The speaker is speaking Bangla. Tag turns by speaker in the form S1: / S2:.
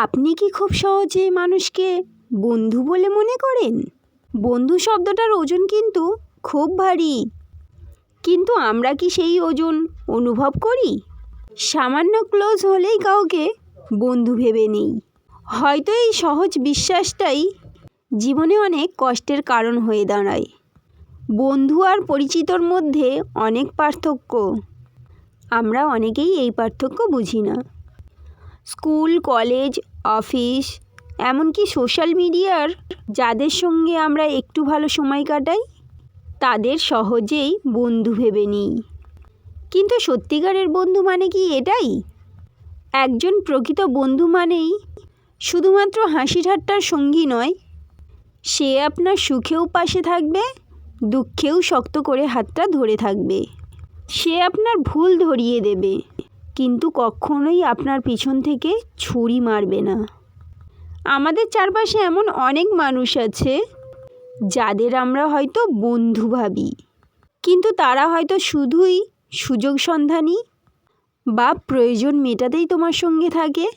S1: আপনি কি খুব সহজে মানুষকে বন্ধু বলে মনে করেন? বন্ধু শব্দটার ওজন কিন্তু খুব ভারী, কিন্তু আমরা কি সেই ওজন অনুভব করি? সামান্য ক্লোজ হলেই কাউকে বন্ধু ভেবে নেই। হয়তো এই সহজ বিশ্বাসটাই জীবনে অনেক কষ্টের কারণ হয়ে দাঁড়ায়। বন্ধু আর পরিচিতর মধ্যে অনেক পার্থক্য। আমরা অনেকেই এই পার্থক্য বুঝি না। স্কুল, কলেজ, অফিস, এমনকি সোশ্যাল মিডিয়ার যাদের সঙ্গে আমরা একটু ভালো সময় কাটাই, তাদের সহজেই বন্ধু ভেবে নিই। কিন্তু সত্যিকারের বন্ধু মানে কি এটাই? একজন প্রকৃত বন্ধু মানেই শুধুমাত্র হাসি ঠাট্টার সঙ্গী নয়, সে আপনার সুখেও পাশে থাকবে, দুঃখেও শক্ত করে হাতটা ধরে থাকবে। সে আপনার ভুল ধরিয়ে দেবে, কিন্তু কখনোই আপনার পিছন থেকে ছুরি মারবে না। আমাদের চারপাশে এমন অনেক মানুষ আছে যাদের আমরা হয়তো বন্ধু ভাবি, কিন্তু তারা হয়তো শুধুই সুযোগ সন্ধানী বা প্রয়োজন মেটাতেই তোমার সঙ্গে থাকে।